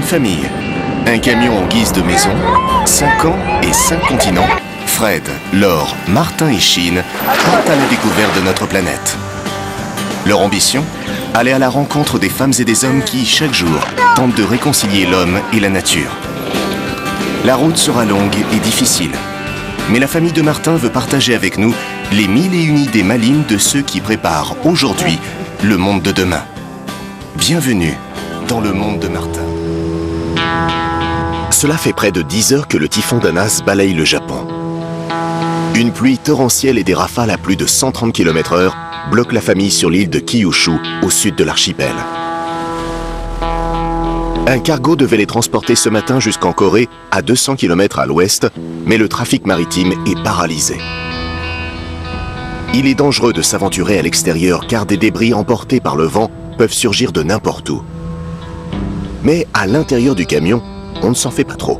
famille, un camion en guise de maison, 5 ans et 5 continents. Fred, Laure, Martin et Chine partent à la découverte de notre planète. Leur ambition ? Aller à la rencontre des femmes et des hommes qui, chaque jour, tentent de réconcilier l'homme et la nature. La route sera longue et difficile. Mais la famille de Martin veut partager avec nous les 1001 idées malines de ceux qui préparent aujourd'hui le monde de demain. Bienvenue dans le monde de Martin. Cela fait près de 10 heures que le typhon Danas balaye le Japon. Une pluie torrentielle et des rafales à plus de 130 km/h bloquent la famille sur l'île de Kyushu, au sud de l'archipel. Un cargo devait les transporter ce matin jusqu'en Corée, à 200 km à l'ouest, mais le trafic maritime est paralysé. Il est dangereux de s'aventurer à l'extérieur car des débris emportés par le vent peuvent surgir de n'importe où. Mais à l'intérieur du camion, on ne s'en fait pas trop.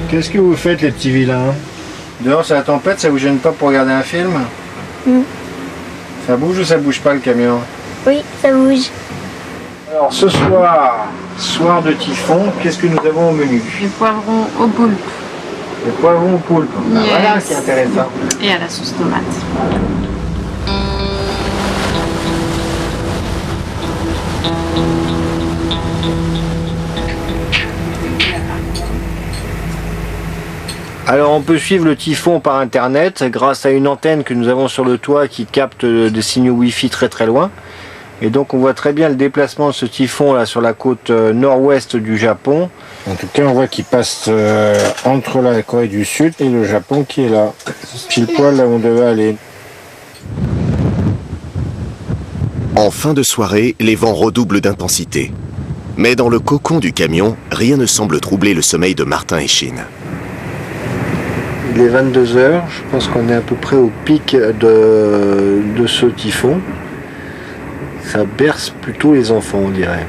Qu'est-ce que vous faites les petits vilains? Dehors c'est la tempête, ça vous gêne pas pour regarder un film? Ça bouge ou ça bouge pas le camion? Oui, ça bouge. Alors ce soir, soir de typhon, qu'est-ce que nous avons au menu? Les poivrons au poulpe. Les poivrons au poulpe. Yes. Voilà ce qui est intéressant. Et à la sauce tomate. Alors on peut suivre le typhon par internet grâce à une antenne que nous avons sur le toit qui capte des signaux Wi-Fi très très loin. Et donc on voit très bien le déplacement de ce typhon là sur la côte nord-ouest du Japon. En tout cas on voit qu'il passe entre la Corée du Sud et le Japon qui est là, pile poil là où on devait aller. En fin de soirée, les vents redoublent d'intensité. Mais dans le cocon du camion, rien ne semble troubler le sommeil de Martin et Chine. Il est 22 h, je pense qu'on est à peu près au pic de ce typhon. Ça berce plutôt les enfants, on dirait.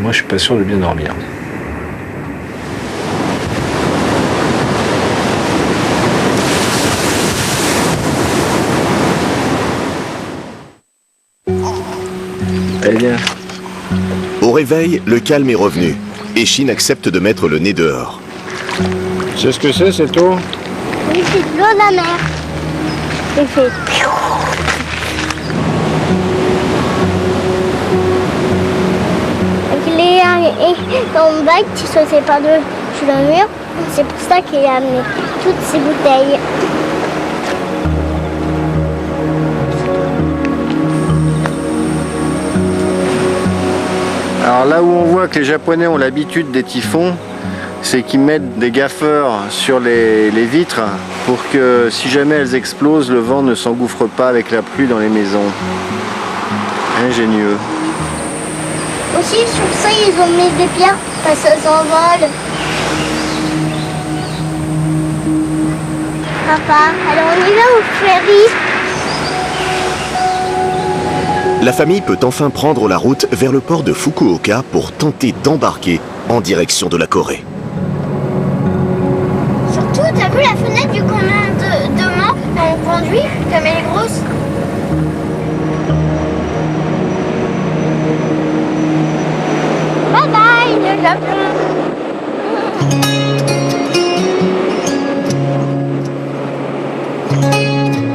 Moi, je suis pas sûr de bien dormir. Allez, viens. Au réveil, le calme est revenu. Et Chine accepte de mettre le nez dehors. Tu sais ce que c'est, cette eau? Oui, c'est de l'eau de la mer. Il fait... Dans le bac qui sautait par-dessus le mur, c'est pour ça qu'il a amené toutes ces bouteilles. Alors là où on voit que les Japonais ont l'habitude des typhons, c'est qu'ils mettent des gaffeurs sur les vitres pour que si jamais elles explosent, le vent ne s'engouffre pas avec la pluie dans les maisons. Ingénieux. Aussi, sur ça, ils ont mis des pierres, parce que ça s'envole. Papa, alors on y va au ferry? La famille peut enfin prendre la route vers le port de Fukuoka pour tenter d'embarquer en direction de la Corée. Surtout, t'as vu la fenêtre du commandement quand on conduit, comme elle est grosse? Bye bye, le Japon.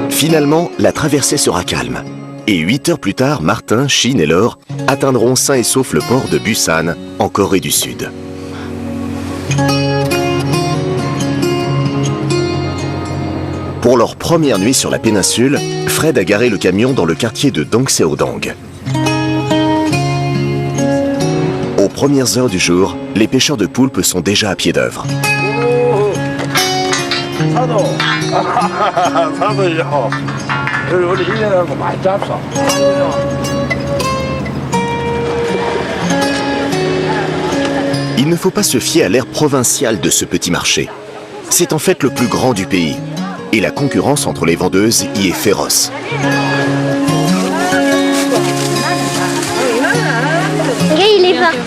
Finalement, la traversée sera calme. Et 8 heures plus tard, Martin, Chine et Laure atteindront sains et saufs le port de Busan, en Corée du Sud. Pour leur première nuit sur la péninsule, Fred a garé le camion dans le quartier de Dongseodong. Aux premières heures du jour, les pêcheurs de poulpes sont déjà à pied d'œuvre. Il ne faut pas se fier à l'air provincial de ce petit marché. C'est en fait le plus grand du pays. Et la concurrence entre les vendeuses y est féroce. Regarde, il est parti.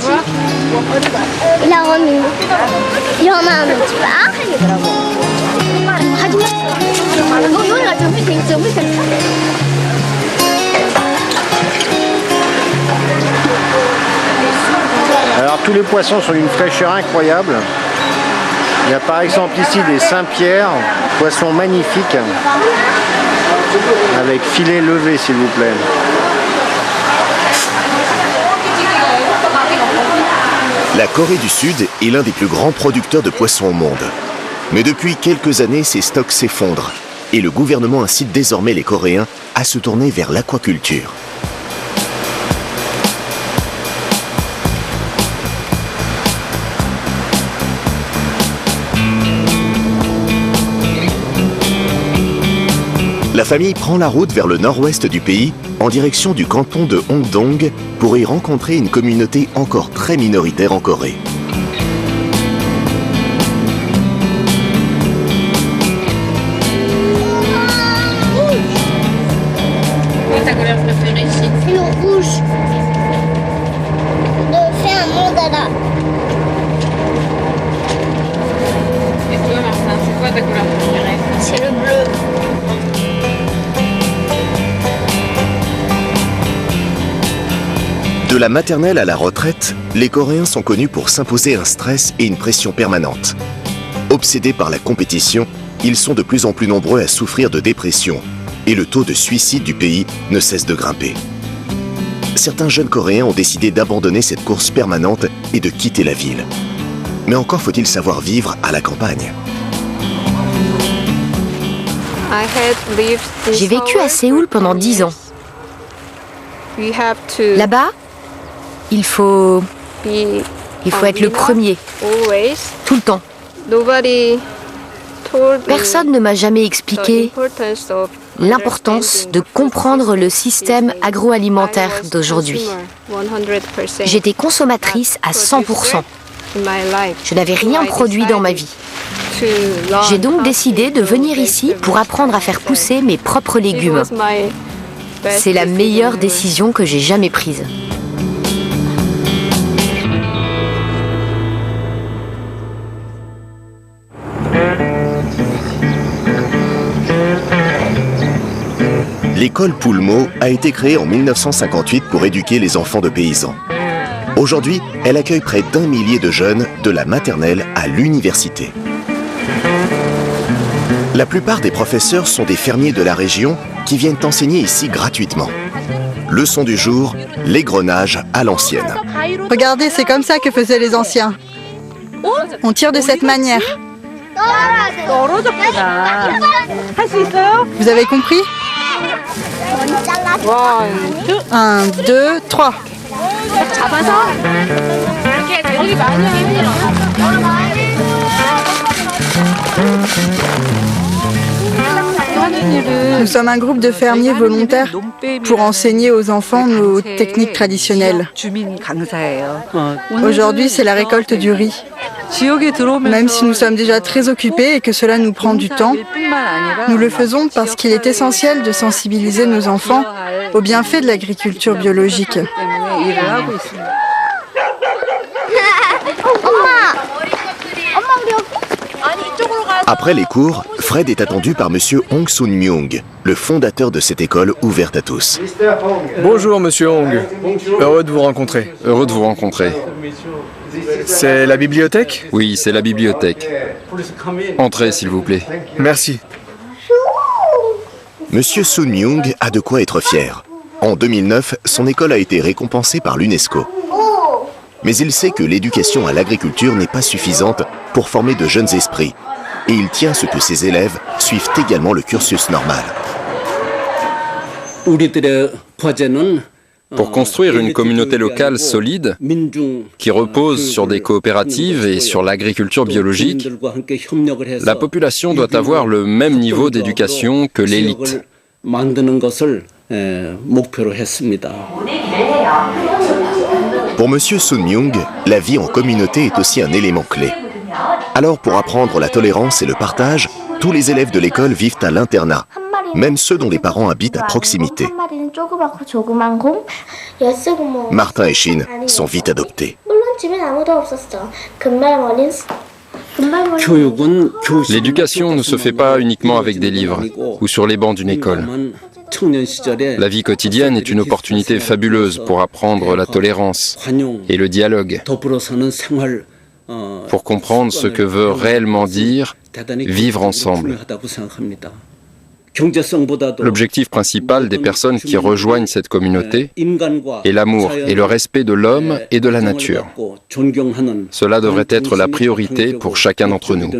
Il a remis. Il y en a un autre part. tous les poissons sont d'une fraîcheur incroyable. Il y a par exemple ici des Saint-Pierre, poissons magnifiques, avec filet levé s'il vous plaît. La Corée du Sud est l'un des plus grands producteurs de poissons au monde. Mais depuis quelques années, ses stocks s'effondrent et le gouvernement incite désormais les Coréens à se tourner vers l'aquaculture. La famille prend la route vers le nord-ouest du pays, en direction du canton de Hongdong, pour y rencontrer une communauté encore très minoritaire en Corée. Ta couleur préférée ici? C'est le rouge. De faire un mandala. Et toi, Martin, c'est quoi ta couleur préférée? C'est le bleu. De la maternelle à la retraite, les Coréens sont connus pour s'imposer un stress et une pression permanente. Obsédés par la compétition, ils sont de plus en plus nombreux à souffrir de dépression et le taux de suicide du pays ne cesse de grimper. Certains jeunes Coréens ont décidé d'abandonner cette course permanente et de quitter la ville. Mais encore faut-il savoir vivre à la campagne. J'ai vécu à Séoul pendant 10 ans. Là-bas, il faut être le premier, tout le temps. Personne ne m'a jamais expliqué l'importance de comprendre le système agroalimentaire d'aujourd'hui. J'étais consommatrice à 100%. Je n'avais rien produit dans ma vie. J'ai donc décidé de venir ici pour apprendre à faire pousser mes propres légumes. C'est la meilleure décision que j'ai jamais prise. L'école Poulmo a été créée en 1958 pour éduquer les enfants de paysans. Aujourd'hui, elle accueille près d'1 millier de jeunes de la maternelle à l'université. La plupart des professeurs sont des fermiers de la région qui viennent enseigner ici gratuitement. Leçon du jour, l'égrenage à l'ancienne. Regardez, c'est comme ça que faisaient les anciens. On tire de cette manière. Vous avez compris? 1, 2, 3. Nous sommes un groupe de fermiers volontaires pour enseigner aux enfants nos techniques traditionnelles. Aujourd'hui, c'est la récolte du riz. Même si nous sommes déjà très occupés et que cela nous prend du temps, nous le faisons parce qu'il est essentiel de sensibiliser nos enfants aux bienfaits de l'agriculture biologique. Après les cours, Fred est attendu par Monsieur Hong Sun-myung, le fondateur de cette école ouverte à tous. Bonjour Monsieur Hong, heureux de vous rencontrer. Heureux de vous rencontrer. C'est la bibliothèque? Oui, c'est la bibliothèque. Entrez s'il vous plaît. Merci. Monsieur Sun-myung a de quoi être fier. En 2009, son école a été récompensée par l'UNESCO. Mais il sait que l'éducation à l'agriculture n'est pas suffisante pour former de jeunes esprits. Et il tient à ce que ses élèves suivent également le cursus normal. Pour construire une communauté locale solide, qui repose sur des coopératives et sur l'agriculture biologique, la population doit avoir le même niveau d'éducation que l'élite. Pour Monsieur Sun-myung, la vie en communauté est aussi un élément clé. Alors pour apprendre la tolérance et le partage, tous les élèves de l'école vivent à l'internat, même ceux dont les parents habitent à proximité. Martin et Shin sont vite adoptés. L'éducation ne se fait pas uniquement avec des livres ou sur les bancs d'une école. La vie quotidienne est une opportunité fabuleuse pour apprendre la tolérance et le dialogue, pour comprendre ce que veut réellement dire vivre ensemble. L'objectif principal des personnes qui rejoignent cette communauté est l'amour et le respect de l'homme et de la nature. Cela devrait être la priorité pour chacun d'entre nous.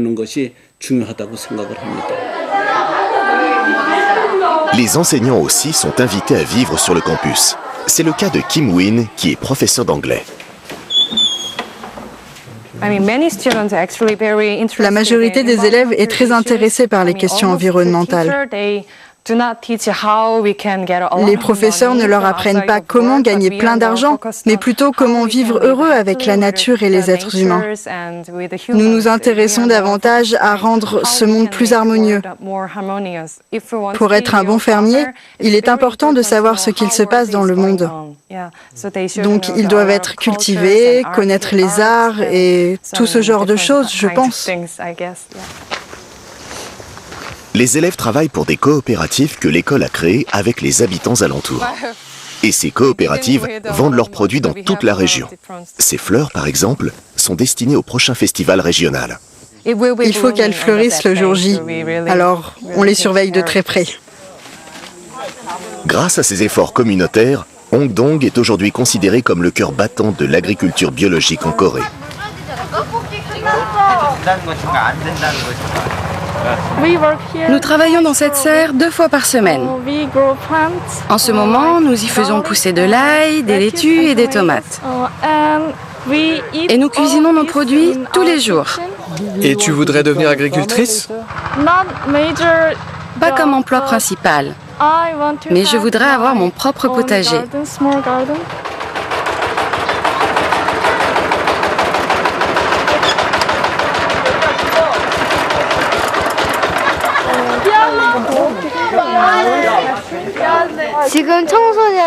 Les enseignants aussi sont invités à vivre sur le campus. C'est le cas de Kim Win, qui est professeur d'anglais. La majorité des élèves est très intéressée par les questions environnementales. Les professeurs ne leur apprennent pas comment gagner plein d'argent, mais plutôt comment vivre heureux avec la nature et les êtres humains. Nous nous intéressons davantage à rendre ce monde plus harmonieux. Pour être un bon fermier, il est important de savoir ce qu'il se passe dans le monde. Donc ils doivent être cultivés, connaître les arts et tout ce genre de choses, je pense. Les élèves travaillent pour des coopératives que l'école a créées avec les habitants alentours. Et ces coopératives vendent leurs produits dans toute la région. Ces fleurs, par exemple, sont destinées au prochain festival régional. Il faut qu'elles fleurissent le jour J, alors on les surveille de très près. Grâce à ces efforts communautaires, Hongdong est aujourd'hui considéré comme le cœur battant de l'agriculture biologique en Corée. Nous travaillons dans cette serre 2 fois par semaine. En ce moment, nous y faisons pousser de l'ail, des laitues et des tomates. Et nous cuisinons nos produits tous les jours. Et tu voudrais devenir agricultrice? Pas comme emploi principal, mais je voudrais avoir mon propre potager.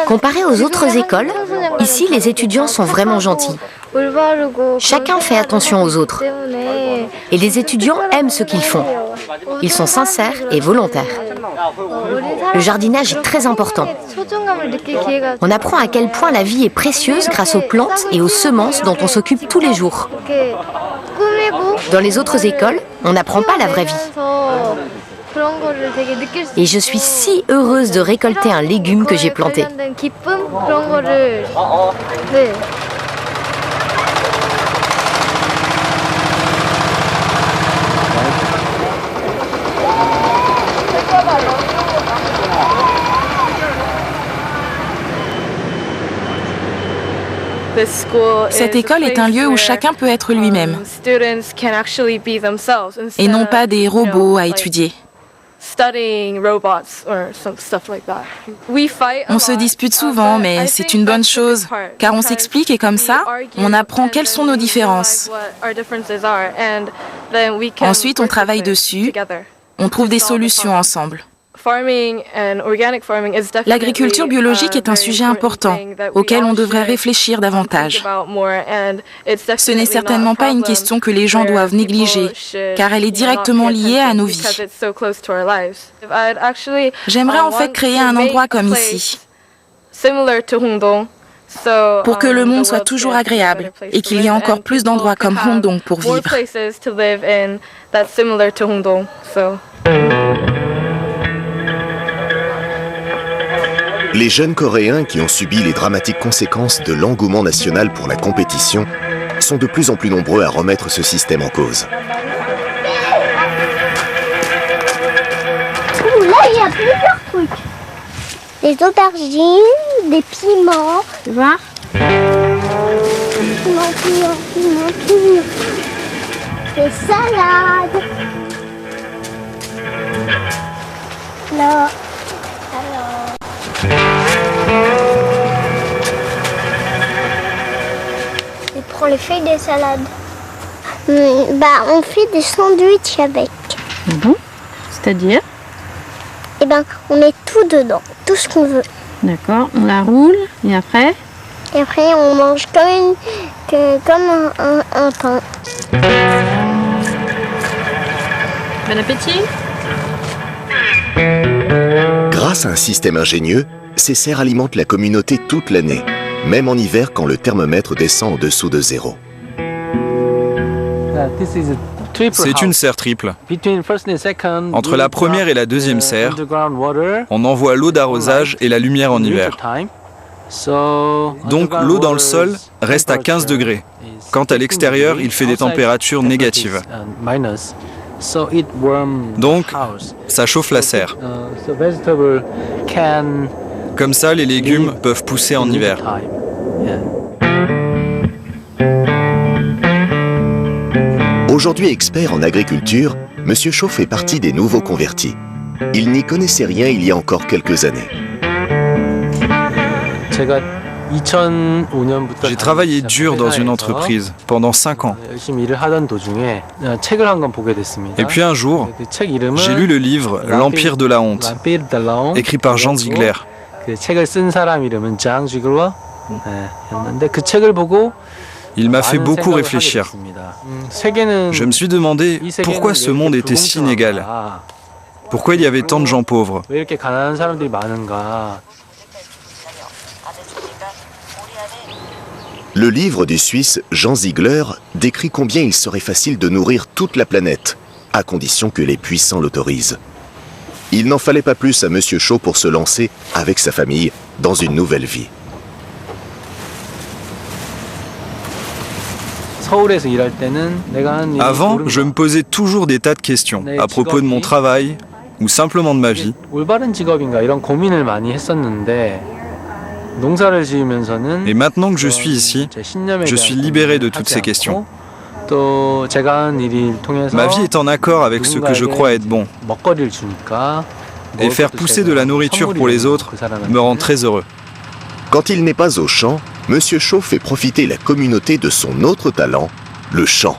Comparé aux autres écoles, ici les étudiants sont vraiment gentils. Chacun fait attention aux autres. Et les étudiants aiment ce qu'ils font. Ils sont sincères et volontaires. Le jardinage est très important. On apprend à quel point la vie est précieuse grâce aux plantes et aux semences dont on s'occupe tous les jours. Dans les autres écoles, on n'apprend pas la vraie vie. Et je suis si heureuse de récolter un légume que j'ai planté. Cette école est un lieu où chacun peut être lui-même et non pas des robots à étudier. On se dispute souvent, mais c'est une bonne chose, car on s'explique et comme ça, on apprend quelles sont nos différences. Ensuite, on travaille dessus, on trouve des solutions ensemble. L'agriculture biologique est un sujet important auquel on devrait réfléchir davantage. Ce n'est certainement pas une question que les gens doivent négliger, car elle est directement liée à nos vies. J'aimerais en fait créer un endroit comme ici, pour que le monde soit toujours agréable et qu'il y ait encore plus d'endroits comme Hongdong pour vivre. Les jeunes Coréens qui ont subi les dramatiques conséquences de l'engouement national pour la compétition sont de plus en plus nombreux à remettre ce système en cause. Là, il y a plusieurs trucs. Des aubergines, des piments. Tu vois? Piment. Des salades. Là. Et pour les feuilles des salades, on fait des sandwichs avec. C'est-à-dire? On met tout dedans, tout ce qu'on veut. D'accord, on la roule et après? Et après on mange comme un pain. Bon appétit! Grâce à un système ingénieux, ces serres alimentent la communauté toute l'année, même en hiver quand le thermomètre descend en dessous de zéro. C'est une serre triple. Entre la première et la deuxième serre, on envoie l'eau d'arrosage et la lumière en hiver. Donc l'eau dans le sol reste à 15 degrés, quand à l'extérieur il fait des températures négatives. Donc ça chauffe la serre. Comme ça les légumes peuvent pousser en hiver. Aujourd'hui expert en agriculture, M. Shaw fait partie des nouveaux convertis. Il n'y connaissait rien il y a encore quelques années. J'ai travaillé dur dans une entreprise pendant 5 ans. Et puis un jour, j'ai lu le livre « L'Empire de la honte », écrit par Jean Ziegler. Il m'a fait beaucoup réfléchir. Je me suis demandé pourquoi ce monde était si inégal. Pourquoi il y avait tant de gens pauvres. Le livre du Suisse Jean Ziegler décrit combien il serait facile de nourrir toute la planète, à condition que les puissants l'autorisent. Il n'en fallait pas plus à M. Shaw pour se lancer, avec sa famille, dans une nouvelle vie. Avant, je me posais toujours des tas de questions à propos de mon travail ou simplement de ma vie. Et maintenant que je suis ici, je suis libéré de toutes ces questions. Ma vie est en accord avec ce que je crois être bon. Et faire pousser de la nourriture pour les autres me rend très heureux. Quand il n'est pas au champ, M. Shaw fait profiter la communauté de son autre talent, le chant.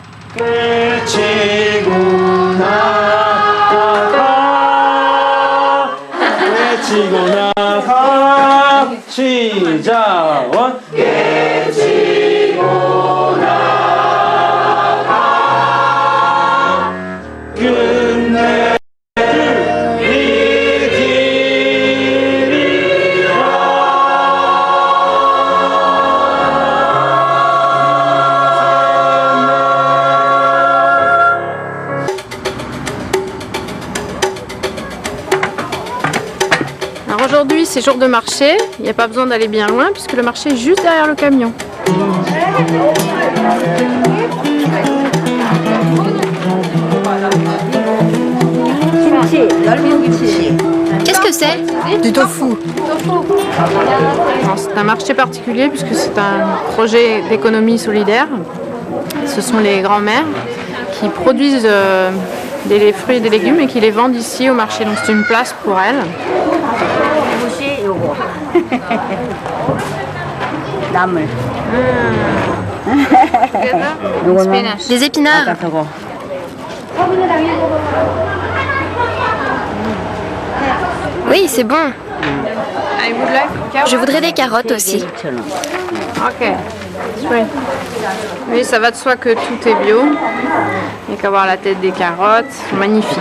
Aujourd'hui, c'est jour de marché. Il n'y a pas besoin d'aller bien loin puisque le marché est juste derrière le camion. Qu'est-ce que c'est? Du tofu. C'est un marché particulier puisque c'est un projet d'économie solidaire. Ce sont les grands-mères qui produisent des fruits et des légumes et qui les vendent ici au marché. Donc c'est une place pour elles. Des épinards. Oui, c'est bon. Je voudrais des carottes aussi. Ok. Oui, ça va de soi que tout est bio. Il n'y a qu'à voir la tête des carottes. Magnifique.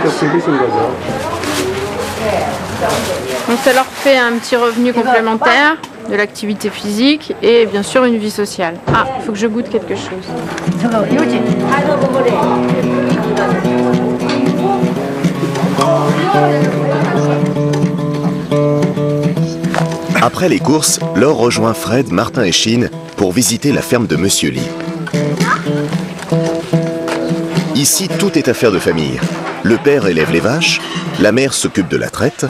Donc ça leur fait un petit revenu complémentaire, de l'activité physique et bien sûr une vie sociale. Ah, il faut que je goûte quelque chose. Après les courses, Laure rejoint Fred, Martin et Chine pour visiter la ferme de Monsieur Lee. Ici, tout est affaire de famille. Le père élève les vaches, la mère s'occupe de la traite,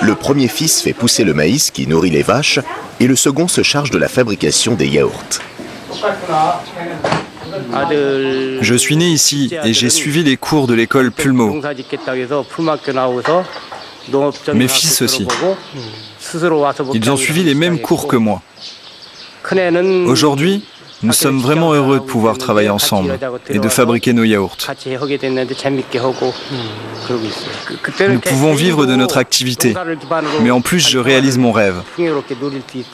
le premier fils fait pousser le maïs qui nourrit les vaches et le second se charge de la fabrication des yaourts. Je suis né ici et j'ai suivi les cours de l'école Pulmo. Mes fils aussi. Ils ont suivi les mêmes cours que moi. Aujourd'hui, nous sommes vraiment heureux de pouvoir travailler ensemble et de fabriquer nos yaourts. Nous pouvons vivre de notre activité, mais en plus je réalise mon rêve.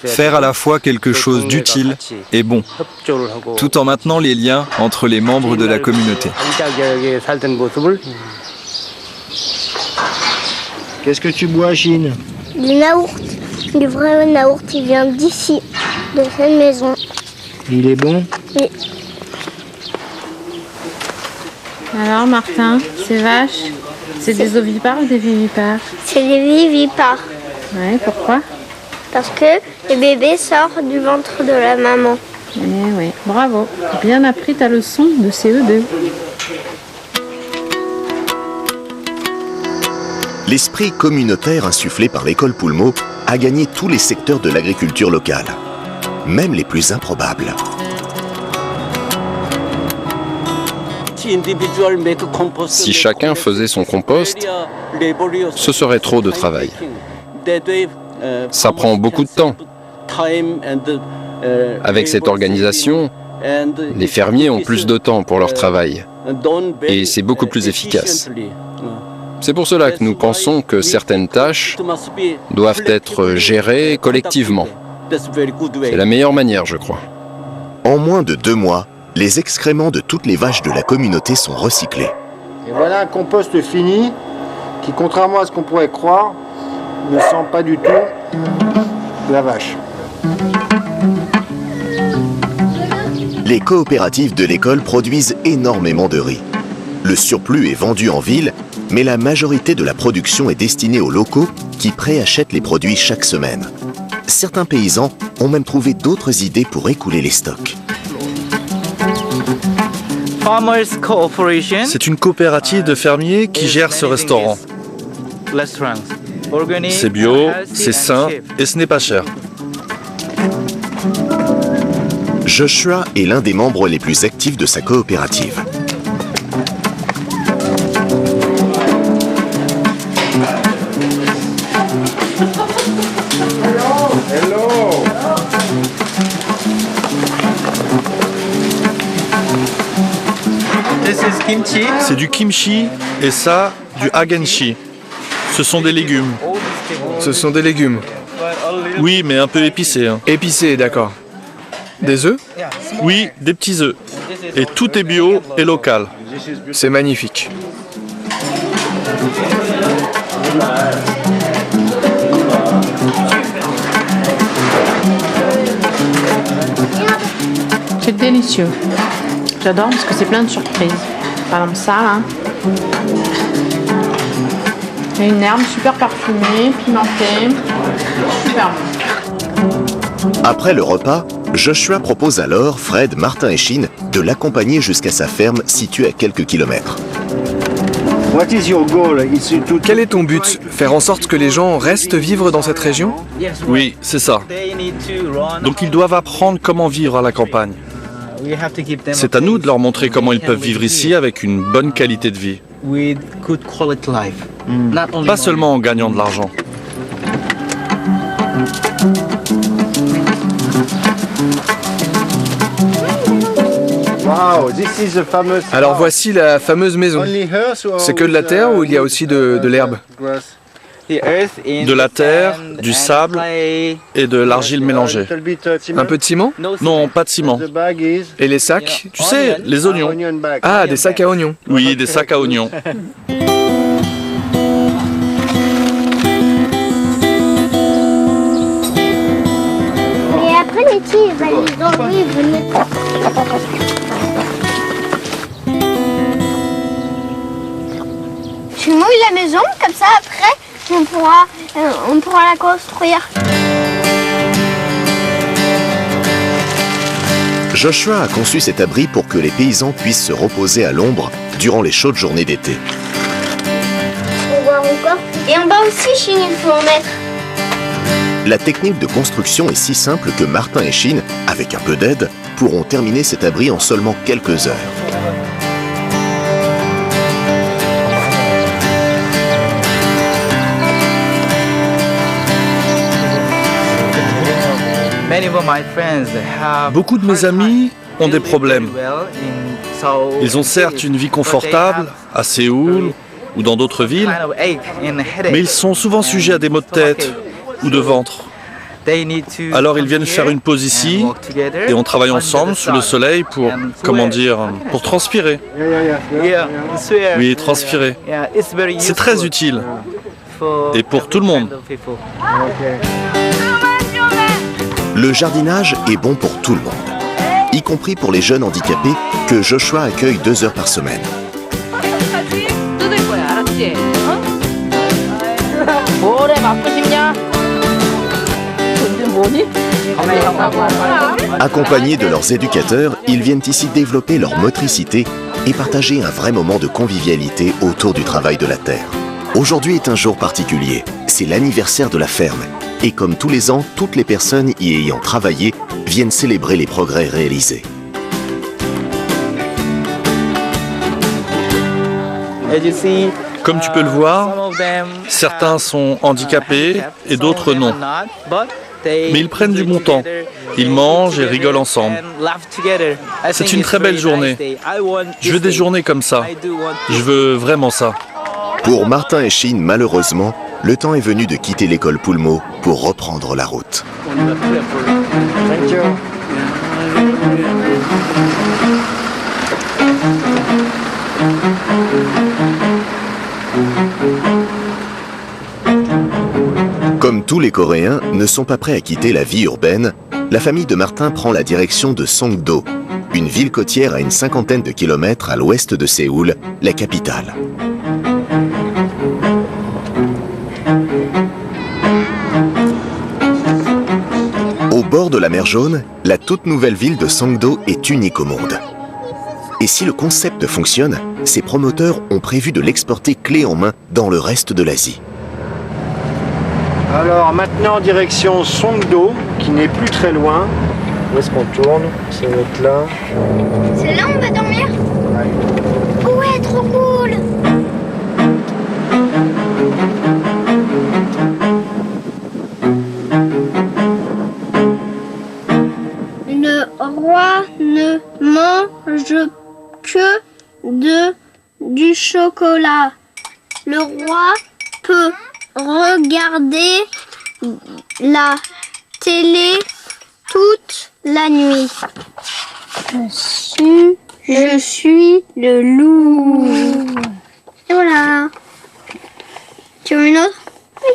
Faire à la fois quelque chose d'utile et bon, tout en maintenant les liens entre les membres de la communauté. Qu'est-ce que tu bois, Chine? du yaourt. Du vrai yaourt, il vient d'ici, de cette maison. Il est bon? Oui. Alors Martin, ces vaches, c'est des ovipares ou des vivipares? C'est des vivipares. Ouais, pourquoi? Parce que le bébé sort du ventre de la maman. Eh oui, bravo. Bien appris ta leçon de CE2. L'esprit communautaire insufflé par l'école Poulmeau a gagné tous les secteurs de l'agriculture locale, même les plus improbables. Si chacun faisait son compost, ce serait trop de travail. Ça prend beaucoup de temps. Avec cette organisation, les fermiers ont plus de temps pour leur travail et c'est beaucoup plus efficace. C'est pour cela que nous pensons que certaines tâches doivent être gérées collectivement. C'est la meilleure manière, je crois. En moins de 2 mois, les excréments de toutes les vaches de la communauté sont recyclés. Et voilà un compost fini qui, contrairement à ce qu'on pourrait croire, ne sent pas du tout la vache. Les coopératives de l'école produisent énormément de riz. Le surplus est vendu en ville, mais la majorité de la production est destinée aux locaux qui préachètent les produits chaque semaine. Certains paysans ont même trouvé d'autres idées pour écouler les stocks. C'est une coopérative de fermiers qui gère ce restaurant. C'est bio, c'est sain et ce n'est pas cher. Joshua est l'un des membres les plus actifs de sa coopérative. C'est du kimchi et ça, du hagenshi. Ce sont des légumes. Ce sont des légumes. Oui, mais un peu épicés. Hein. Épicés, d'accord. Des œufs? Oui, des petits œufs. Et tout est bio et local. C'est magnifique. C'est délicieux. J'adore parce que c'est plein de surprises. Par exemple ça là. Il y a une herbe super parfumée, pimentée. Super bon. Après le repas, Joshua propose alors Fred, Martin et Chine de l'accompagner jusqu'à sa ferme située à quelques kilomètres. Quel est ton but? Faire en sorte que les gens restent vivre dans cette région? Oui, c'est ça. Donc ils doivent apprendre comment vivre à la campagne. C'est à nous de leur montrer comment ils peuvent vivre ici avec une bonne qualité de vie. Pas seulement en gagnant de l'argent. Alors voici la fameuse maison. C'est que de la terre ou il y a aussi de l'herbe? De la terre, du sable et de l'argile mélangée. Un peu de ciment? Non, pas de ciment. Et les sacs? Tu sais, les oignons. Ah, des sacs à oignons. Oui, des sacs à oignons. Et après, les petits, il va les enlever, venez. Je mouille la maison, comme ça après on pourra la construire. Joshua a conçu cet abri pour que les paysans puissent se reposer à l'ombre durant les chaudes journées d'été. On voit encore. Et en bas aussi, Chine, il faut en mettre. La technique de construction est si simple que Martin et Chine, avec un peu d'aide, pourront terminer cet abri en seulement quelques heures. Beaucoup de mes amis ont des problèmes. Ils ont certes une vie confortable à Séoul ou dans d'autres villes, mais ils sont souvent sujets à des maux de tête ou de ventre. Alors ils viennent faire une pause ici et on travaille ensemble sous le soleil pour, comment dire, pour transpirer. Oui, transpirer. C'est très utile. et pour tout le monde. Le jardinage est bon pour tout le monde, y compris pour les jeunes handicapés que Joshua accueille 2 heures par semaine. Accompagnés de leurs éducateurs, ils viennent ici développer leur motricité et partager un vrai moment de convivialité autour du travail de la terre. Aujourd'hui est un jour particulier, c'est l'anniversaire de la ferme. Et comme tous les ans, toutes les personnes y ayant travaillé viennent célébrer les progrès réalisés. Comme tu peux le voir, certains sont handicapés et d'autres non. Mais ils prennent du bon temps. Ils mangent et rigolent ensemble. C'est une très belle journée. Je veux des journées comme ça. Je veux vraiment ça. Pour Martin et Chine, malheureusement, le temps est venu de quitter l'école Poulmo pour reprendre la route. Comme tous les Coréens ne sont pas prêts à quitter la vie urbaine, la famille de Martin prend la direction de Songdo, une ville côtière à une 50aine de kilomètres à l'ouest de Séoul, la capitale. Au bord de la mer Jaune, la toute nouvelle ville de Songdo est unique au monde. Et si le concept fonctionne, ses promoteurs ont prévu de l'exporter clé en main dans le reste de l'Asie. Alors maintenant direction Songdo, qui n'est plus très loin. Où est-ce qu'on tourne? Ça va être là. C'est là où on va dormir? Ouais. Ouais, trop cool. Le roi ne mange que du chocolat. Le roi peut regarder la télé toute la nuit. Je suis le loup. Et voilà. Tu veux une autre? Oui.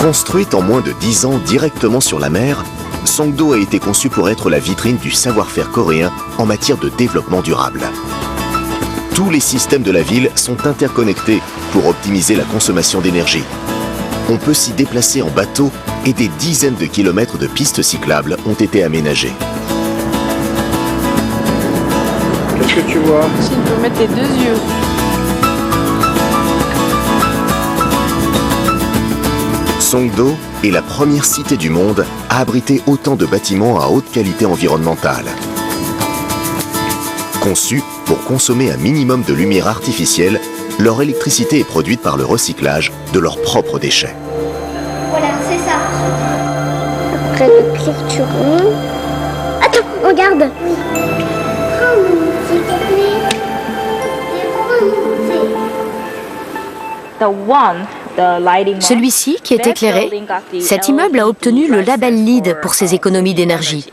Construite en moins de 10 ans directement sur la mer, Songdo a été conçu pour être la vitrine du savoir-faire coréen en matière de développement durable. Tous les systèmes de la ville sont interconnectés pour optimiser la consommation d'énergie. On peut s'y déplacer en bateau et des dizaines de kilomètres de pistes cyclables ont été aménagées. Qu'est-ce que tu vois? Ici, tu peux mettre tes 2 yeux. Songdo est la première cité du monde à abriter autant de bâtiments à haute qualité environnementale. Conçus pour consommer un minimum de lumière artificielle, leur électricité est produite par le recyclage de leurs propres déchets. Voilà, c'est ça. Après le clôture. Attends, regarde. S'il te plaît. Celui-ci, qui est éclairé, cet immeuble a obtenu le label LEED pour ses économies d'énergie.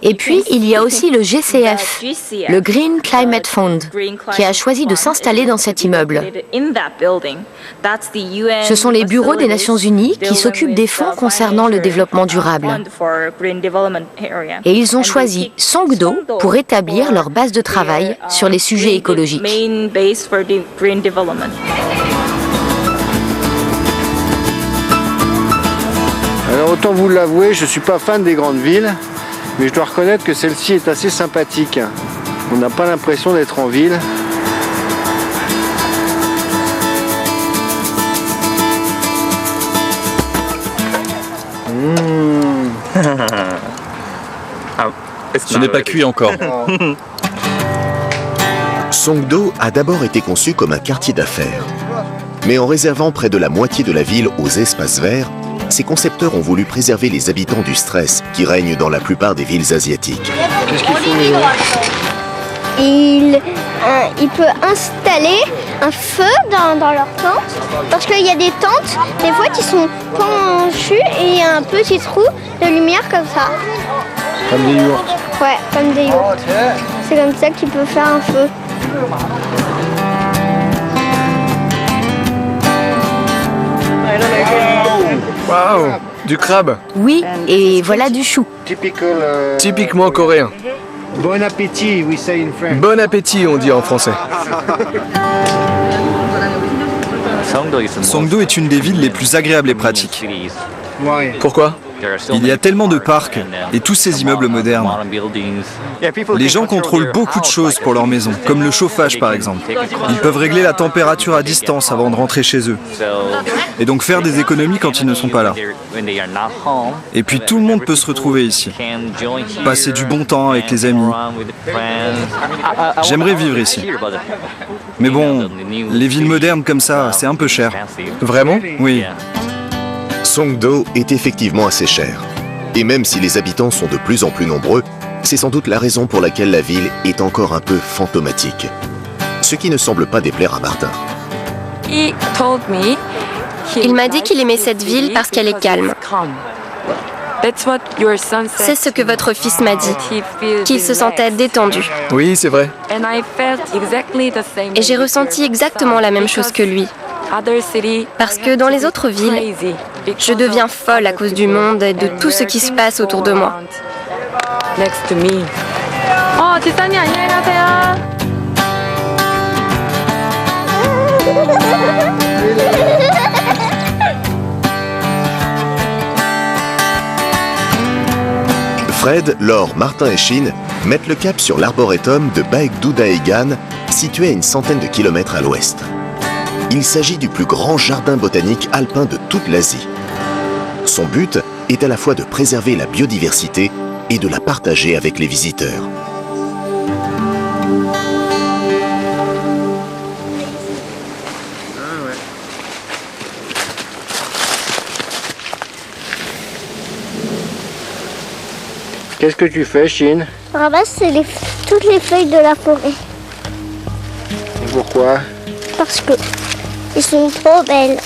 Et puis, il y a aussi le GCF, le Green Climate Fund, qui a choisi de s'installer dans cet immeuble. Ce sont les bureaux des Nations Unies qui s'occupent des fonds concernant le développement durable. Et ils ont choisi Songdo pour établir leur base de travail sur les sujets écologiques. Alors autant vous l'avouer, je ne suis pas fan des grandes villes, mais je dois reconnaître que celle-ci est assez sympathique. On n'a pas l'impression d'être en ville. Ce n'est pas cuit encore. Songdo a d'abord été conçu comme un quartier d'affaires. Mais en réservant près de la moitié de la ville aux espaces verts, ces concepteurs ont voulu préserver les habitants du stress qui règne dans la plupart des villes asiatiques. Qu'est-ce qu'il faut, Milo ? Il peut installer un feu dans leur tente. Parce qu'il y a des tentes, des fois, qui sont penchues et il y a un petit trou de lumière comme ça. Comme des yourtes. Ouais, comme des yourtes. C'est comme ça qu'il peut faire un feu. Waouh, du crabe. Oui, et voilà du chou. Typiquement coréen. Bon appétit, we say in French. Bon appétit, on dit en français. Songdo est une des villes les plus agréables et pratiques. Pourquoi ? Il y a tellement de parcs et tous ces immeubles modernes. Les gens contrôlent beaucoup de choses pour leur maison, comme le chauffage par exemple. Ils peuvent régler la température à distance avant de rentrer chez eux. Et donc faire des économies quand ils ne sont pas là. Et puis tout le monde peut se retrouver ici. Passer du bon temps avec les amis. J'aimerais vivre ici. Mais bon, les villes modernes comme ça, c'est un peu cher. Vraiment ? Oui. Songdo est effectivement assez cher. Et même si les habitants sont de plus en plus nombreux, c'est sans doute la raison pour laquelle la ville est encore un peu fantomatique. Ce qui ne semble pas déplaire à Martin. Il m'a dit qu'il aimait cette ville parce qu'elle est calme. C'est ce que votre fils m'a dit, qu'il se sentait détendu. Oui, c'est vrai. Et j'ai ressenti exactement la même chose que lui. Parce que dans les autres villes, je deviens folle à cause du monde et de tout ce qui se passe autour de moi. Oh, 지선이 안녕히 가세요. Fred, Laure, Martin et Shin mettent le cap sur l'arboretum de Baekdu-daegan, situé à une centaine de kilomètres à l'ouest. Il s'agit du plus grand jardin botanique alpin de toute l'Asie. Son but est à la fois de préserver la biodiversité et de la partager avec les visiteurs. Qu'est-ce que tu fais, Shin? Je ramasse toutes les feuilles de la forêt. Et pourquoi? Parce que ils sont trop belles.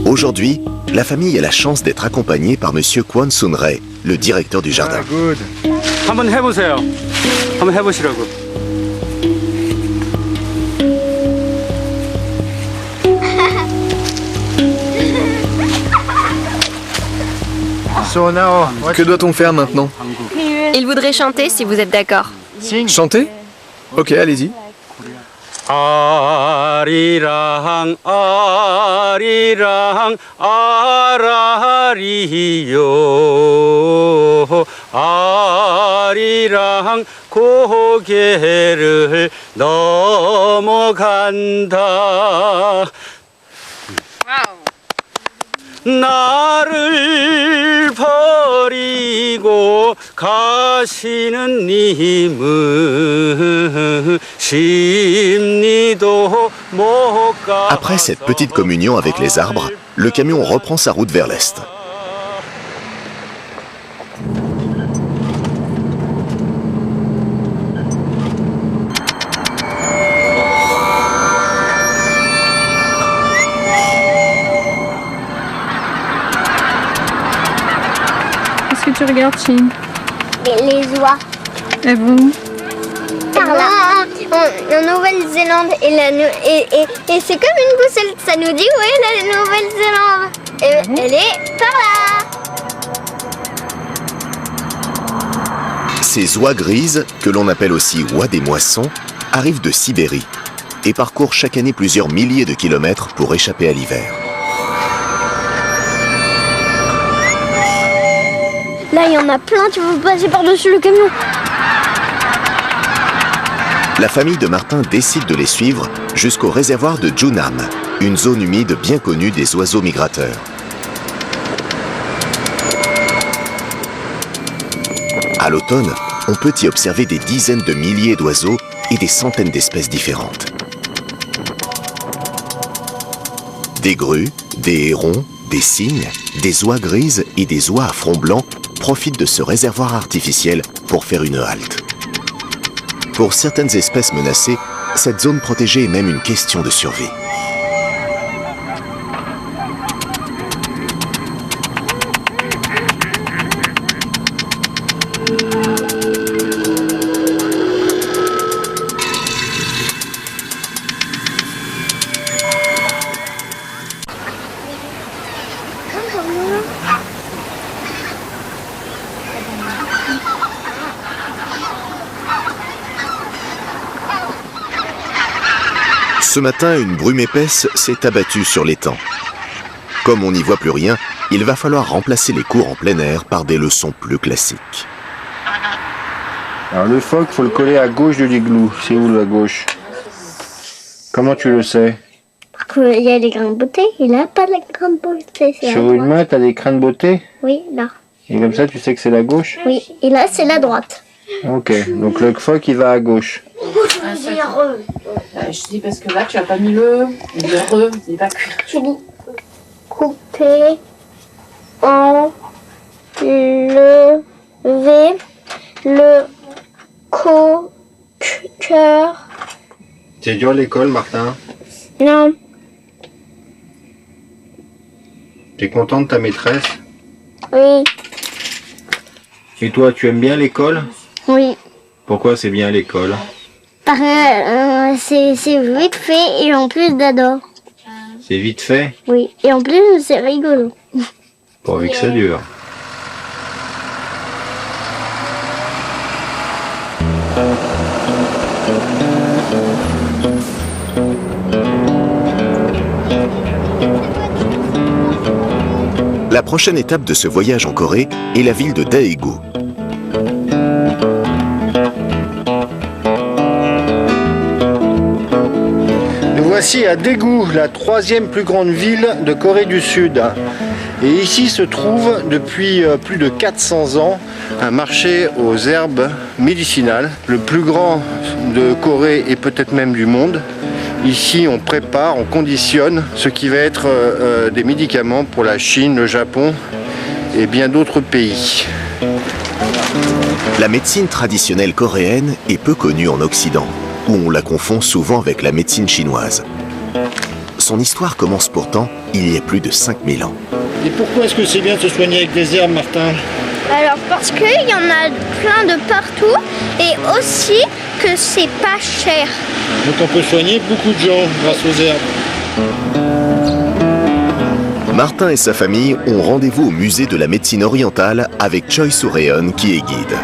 Aujourd'hui, la famille a la chance d'être accompagnée par Monsieur Kwon Sun-rae, le directeur du jardin. 한번 해보세요. 한번 해보시라고. Que doit-on faire maintenant? Il voudrait chanter si vous êtes d'accord. Chanter? Ok, allez-y. 아리랑 아리랑 아라리요 아리랑 고개를 넘어간다 나를 버리고 가시는 님은 심리도 못 가. Après cette petite communion avec les arbres, le camion reprend sa route vers l'est. Qu'est-ce que tu regardes, Shin? Les oies. Et vous? Par là, en Nouvelle-Zélande. Et c'est comme une boussole. Ça nous dit où est la Nouvelle-Zélande. Et elle est par là. Ces oies grises, que l'on appelle aussi oies des moissons, arrivent de Sibérie et parcourent chaque année plusieurs milliers de kilomètres pour échapper à l'hiver. Là, il y en a plein, tu veux passer par-dessus le camion. La famille de Martin décide de les suivre jusqu'au réservoir de Junam, une zone humide bien connue des oiseaux migrateurs. À l'automne, on peut y observer des dizaines de milliers d'oiseaux et des centaines d'espèces différentes. Des grues, des hérons, des cygnes, des oies grises et des oies à front blanc profitent de ce réservoir artificiel pour faire une halte. Pour certaines espèces menacées, cette zone protégée est même une question de survie. Ce matin, une brume épaisse s'est abattue sur l'étang. Comme on n'y voit plus rien, il va falloir remplacer les cours en plein air par des leçons plus classiques. Alors le phoque, il faut le coller à gauche de l'igloo. C'est où à gauche? Comment tu le sais? Parce qu'il y a des grains de beauté, il n'a pas de grains de beauté. Sur une main, tu as des crins de beauté? Oui, là. Et comme ça, tu sais que c'est la gauche? Oui, et là, c'est la droite. Ok, donc le phoque, il va à gauche. Je dis parce que là, tu n'as pas mis le re, il va cuire. Je dis couper, enlever le cœur. C'est dur l'école, Martin? Non. T'es content de ta maîtresse? Oui. Et toi, tu aimes bien l'école? Oui. Pourquoi c'est bien l'école? Parce que c'est vite fait et en plus j'adore. C'est vite fait? Oui, et en plus c'est rigolo. Pourvu que ça dure. La prochaine étape de ce voyage en Corée est la ville de Daegu. Nous voici à Daegu, la 3e plus grande ville de Corée du Sud. Et ici se trouve depuis plus de 400 ans un marché aux herbes médicinales, le plus grand de Corée et peut-être même du monde. Ici, on prépare, on conditionne ce qui va être des médicaments pour la Chine, le Japon et bien d'autres pays. La médecine traditionnelle coréenne est peu connue en Occident, où on la confond souvent avec la médecine chinoise. Son histoire commence pourtant il y a plus de 5000 ans. Et pourquoi est-ce que c'est bien de se soigner avec des herbes, Martin? Alors parce qu'il y en a plein de partout et aussi que c'est pas cher. Donc on peut soigner beaucoup de gens grâce aux herbes. Martin et sa famille ont rendez-vous au musée de la médecine orientale avec Choi Soo-reon qui est guide.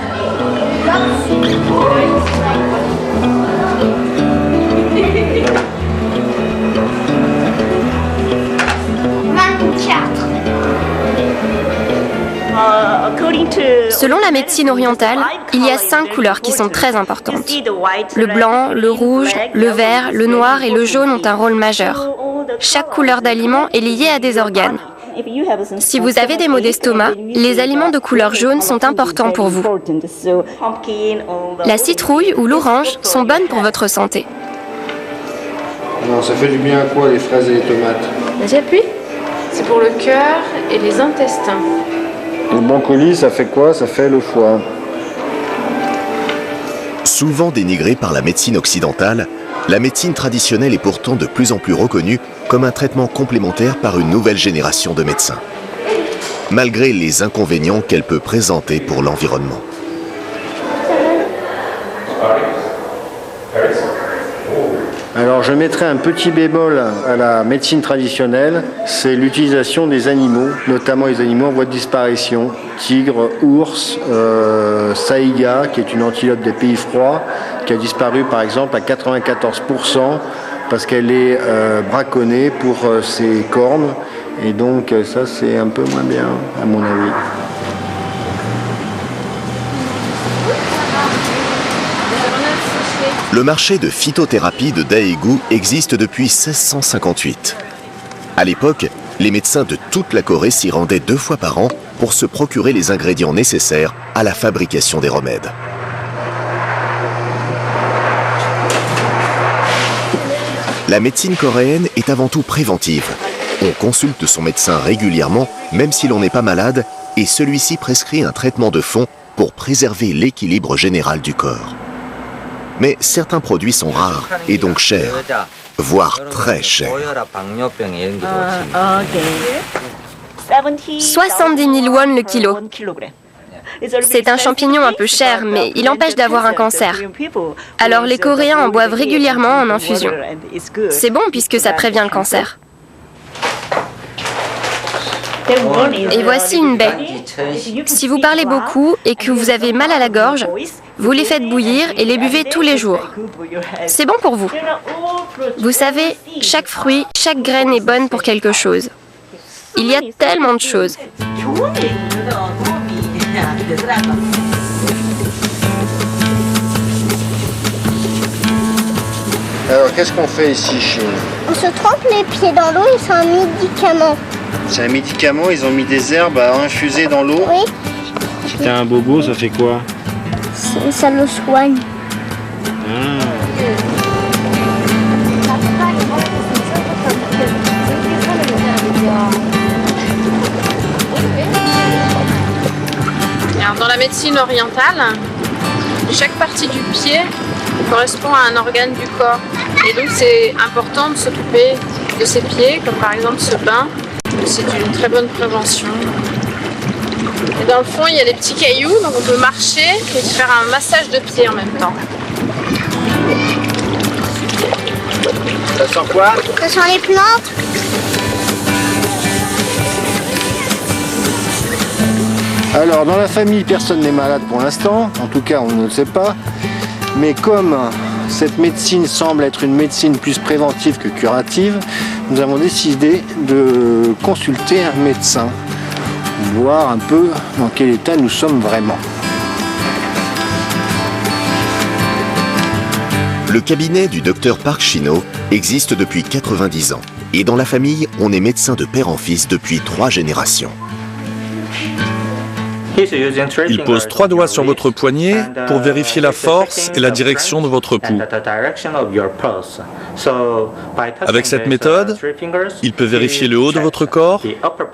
Selon la médecine orientale, il y a 5 couleurs qui sont très importantes. Le blanc, le rouge, le vert, le noir et le jaune ont un rôle majeur. Chaque couleur d'aliment est liée à des organes. Si vous avez des maux d'estomac, les aliments de couleur jaune sont importants pour vous. La citrouille ou l'orange sont bonnes pour votre santé. Non, ça fait du bien à quoi les fraises et les tomates? Vas-y, appuie. C'est pour le cœur et les intestins. Le broncoli, ça fait quoi? Ça fait le foie. Souvent dénigrée par la médecine occidentale, la médecine traditionnelle est pourtant de plus en plus reconnue comme un traitement complémentaire par une nouvelle génération de médecins, malgré les inconvénients qu'elle peut présenter pour l'environnement. Alors je mettrai un petit bémol à la médecine traditionnelle, c'est l'utilisation des animaux, notamment les animaux en voie de disparition. Tigre, ours, saïga, qui est une antilope des pays froids, qui a disparu par exemple à 94% parce qu'elle est braconnée pour ses cornes. Et donc ça c'est un peu moins bien à mon avis. Le marché de phytothérapie de Daegu existe depuis 1658. À l'époque, les médecins de toute la Corée s'y rendaient 2 fois par an pour se procurer les ingrédients nécessaires à la fabrication des remèdes. La médecine coréenne est avant tout préventive On consulte son médecin régulièrement, même si l'on n'est pas malade, et celui-ci prescrit un traitement de fond pour préserver l'équilibre général du corps. Mais certains produits sont rares et donc chers, voire très chers. 70 000 won le kilo. C'est un champignon un peu cher, mais il empêche d'avoir un cancer. Alors les Coréens en boivent régulièrement en infusion. C'est bon puisque ça prévient le cancer. Et voici une baie. Si vous parlez beaucoup et que vous avez mal à la gorge, vous les faites bouillir et les buvez tous les jours. C'est bon pour vous. Vous savez, chaque fruit, chaque graine est bonne pour quelque chose. Il y a tellement de choses. Alors, qu'est-ce qu'on fait ici, Chine? On se trempe les pieds dans l'eau et c'est un médicament. C'est un médicament, ils ont mis des herbes à infuser dans l'eau. Oui. Si t'as un bobo, ça fait quoi? Ça le soigne. Alors, dans la médecine orientale, chaque partie du pied correspond à un organe du corps. Et donc c'est important de s'occuper de ses pieds, comme par exemple ce bain. C'est une très bonne prévention. Et dans le fond, il y a des petits cailloux, donc on peut marcher et faire un massage de pied en même temps. Ça sent quoi? Ça sent les plantes. Alors, dans la famille, personne n'est malade pour l'instant. En tout cas, on ne le sait pas. Mais comme cette médecine semble être une médecine plus préventive que curative, nous avons décidé de consulter un médecin, voir un peu dans quel état nous sommes vraiment. Le cabinet du docteur Park Shin-ho existe depuis 90 ans. Et dans la famille, on est médecin de père en fils depuis 3 générations. Il pose 3 doigts sur votre poignet pour vérifier la force et la direction de votre pouls. Avec cette méthode, il peut vérifier le haut de votre corps,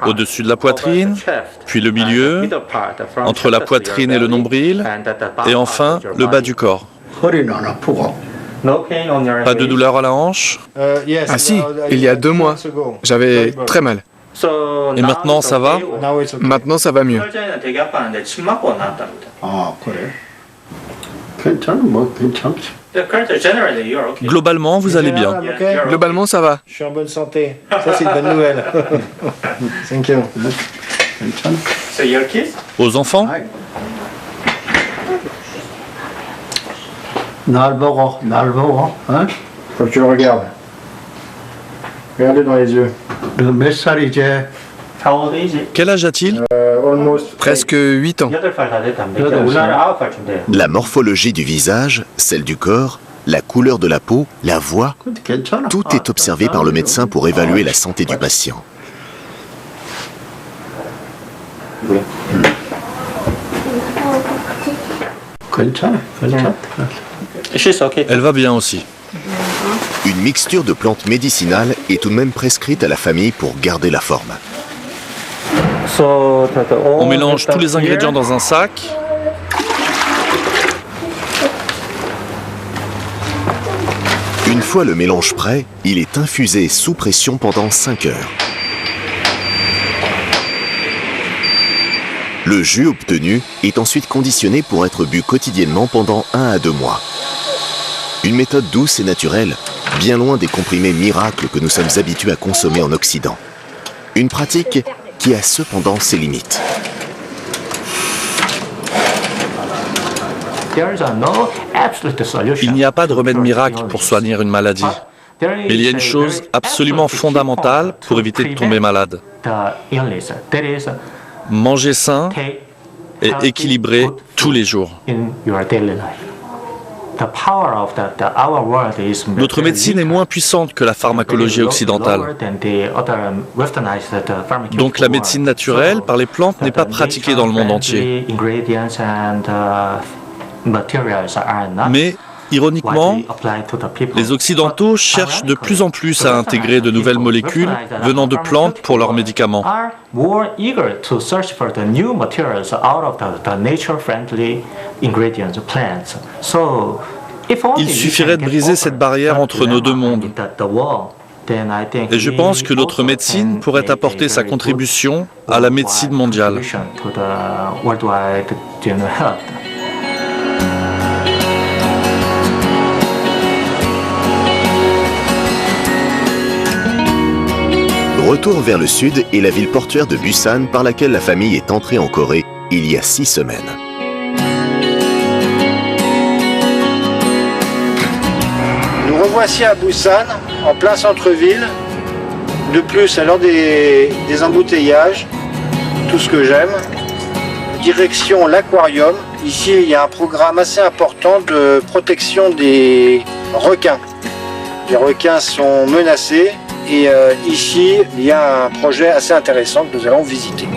au-dessus de la poitrine, puis le milieu, entre la poitrine et le nombril, et enfin le bas du corps. Pas de douleur à la hanche? Ah si, il y a 2 mois, j'avais très mal. Et maintenant, ça va? Maintenant, ça va mieux. Globalement, vous allez bien. Globalement, ça va. Je suis en bonne santé. Ça, c'est une bonne nouvelle. Thank you. Aux enfants? Faut que tu le regardes. Regardez dans les yeux. Quel âge a-t-il? Presque 8 ans. La morphologie du visage, celle du corps, la couleur de la peau, la voix, tout est observé par le médecin pour évaluer la santé du patient. Elle va bien aussi. Une mixture de plantes médicinales est tout de même prescrite à la famille pour garder la forme. On mélange tous les ingrédients dans un sac. Une fois le mélange prêt, il est infusé sous pression pendant 5 heures. Le jus obtenu est ensuite conditionné pour être bu quotidiennement pendant 1 à 2 mois. Une méthode douce et naturelle, bien loin des comprimés miracles que nous sommes habitués à consommer en Occident. Une pratique qui a cependant ses limites. Il n'y a pas de remède miracle pour soigner une maladie. Mais il y a une chose absolument fondamentale pour éviter de tomber malade. Manger sain et équilibré tous les jours. Notre médecine est moins puissante que la pharmacologie occidentale. Donc la médecine naturelle par les plantes n'est pas pratiquée dans le monde entier. Mais Ironiquement, les Occidentaux cherchent de plus en plus à intégrer de nouvelles molécules venant de plantes pour leurs médicaments. Il suffirait de briser cette barrière entre nos deux mondes. Et je pense que notre médecine pourrait apporter sa contribution à la médecine mondiale. Retour vers le sud et la ville portuaire de Busan par laquelle la famille est entrée en Corée il y a 6 semaines. Nous revoici à Busan, en plein centre-ville. De plus, à l'heure des embouteillages, tout ce que j'aime. Direction l'aquarium. Ici, il y a un programme assez important de protection des requins. Les requins sont menacés. Et ici, il y a un projet assez intéressant que nous allons visiter.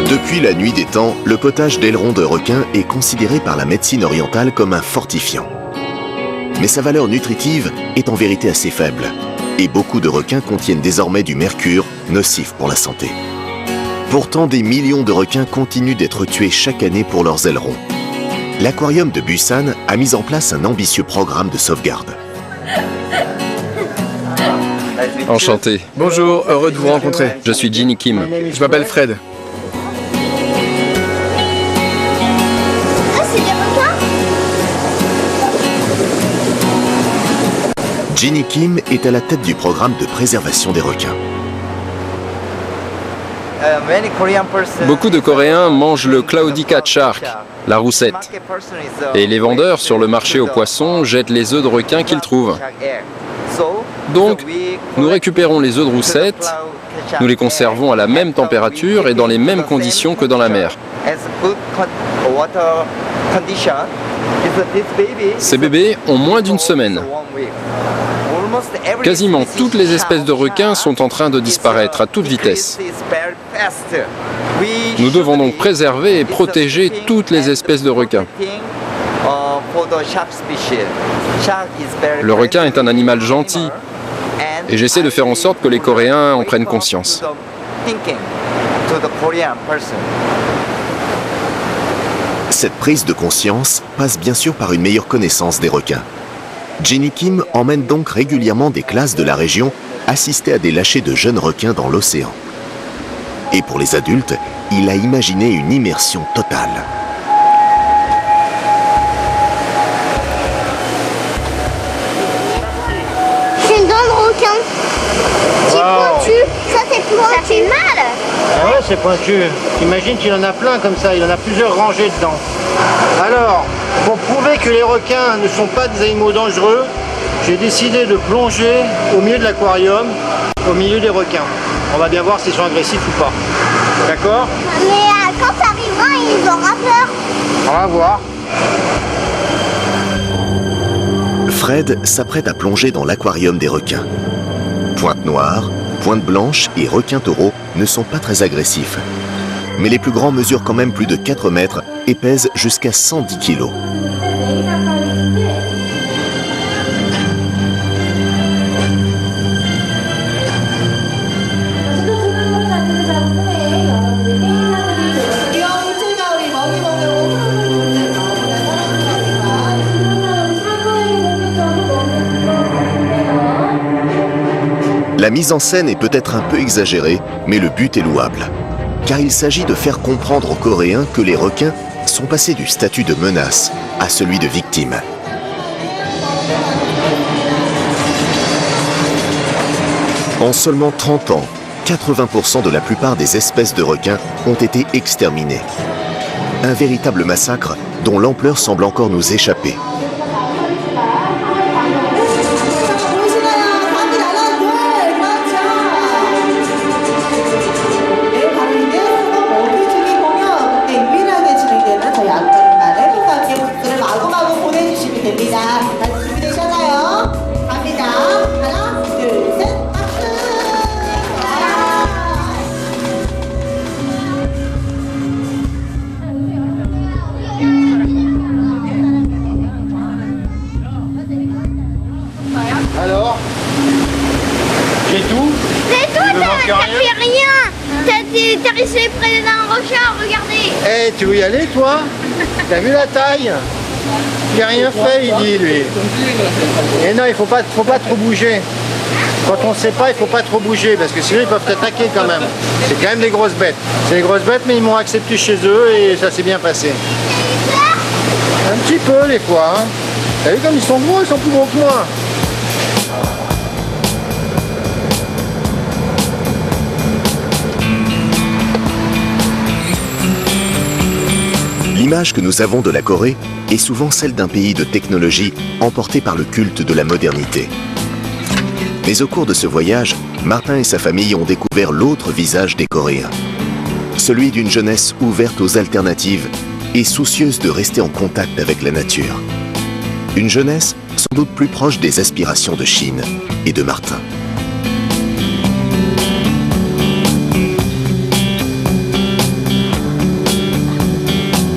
Depuis la nuit des temps, le potage d'ailerons de requin est considéré par la médecine orientale comme un fortifiant. Mais sa valeur nutritive est en vérité assez faible. Et beaucoup de requins contiennent désormais du mercure, nocif pour la santé. Pourtant, des millions de requins continuent d'être tués chaque année pour leurs ailerons. L'aquarium de Busan a mis en place un ambitieux programme de sauvegarde. Enchanté. Bonjour, heureux de vous rencontrer. Je suis Ginny Kim. Je m'appelle Fred. Ah, c'est des requins? Ginny Kim est à la tête du programme de préservation des requins. Beaucoup de Coréens mangent le Claudicat Shark, la roussette. Et les vendeurs sur le marché aux poissons jettent les œufs de requin qu'ils trouvent. Donc, nous récupérons les œufs de roussette, nous les conservons à la même température et dans les mêmes conditions que dans la mer. Ces bébés ont moins d'une semaine. Quasiment toutes les espèces de requins sont en train de disparaître à toute vitesse. Nous devons donc préserver et protéger toutes les espèces de requins. Le requin est un animal gentil et j'essaie de faire en sorte que les Coréens en prennent conscience. Cette prise de conscience passe bien sûr par une meilleure connaissance des requins. Ginny Kim emmène donc régulièrement des classes de la région assister à des lâchers de jeunes requins dans l'océan. Et pour les adultes, il a imaginé une immersion totale. C'est une dent de requin. C'est pointu. Ça, c'est pointu. Ça fait mal. Ah ouais, c'est pointu. T'imagines qu'il en a plein comme ça, il en a plusieurs rangées dedans. Alors, pour prouver que les requins ne sont pas des animaux dangereux, j'ai décidé de plonger au milieu de l'aquarium, au milieu des requins. On va bien voir s'ils sont agressifs ou pas. D'accord? Mais quand ça arrivera, ils auront peur. On va voir. Fred s'apprête à plonger dans l'aquarium des requins. Pointe noire, pointe blanche et requins taureaux ne sont pas très agressifs. Mais les plus grands mesurent quand même plus de 4 mètres et pèsent jusqu'à 110 kilos. La mise en scène est peut-être un peu exagérée, mais le but est louable. Car il s'agit de faire comprendre aux Coréens que les requins sont passés du statut de menace à celui de victime. En seulement 30 ans, 80% de la plupart des espèces de requins ont été exterminées. Un véritable massacre dont l'ampleur semble encore nous échapper. atterrissé près d'un rocher, regardez. Eh, tu veux y aller, toi? T'as vu la taille? Il n'a rien fait, il dit, lui. Et non, il faut pas trop bouger. Quand on ne sait pas, il ne faut pas trop bouger, parce que sinon ils peuvent t'attaquer quand même. C'est quand même des grosses bêtes. C'est des grosses bêtes, mais ils m'ont accepté chez eux et ça s'est bien passé. Un petit peu, des fois. Hein. T'as vu comme ils sont gros? Ils sont plus gros que moi. L'image que nous avons de la Corée est souvent celle d'un pays de technologie emporté par le culte de la modernité. Mais au cours de ce voyage, Martin et sa famille ont découvert l'autre visage des Coréens. Celui d'une jeunesse ouverte aux alternatives et soucieuse de rester en contact avec la nature. Une jeunesse sans doute plus proche des aspirations de Shin et de Martin.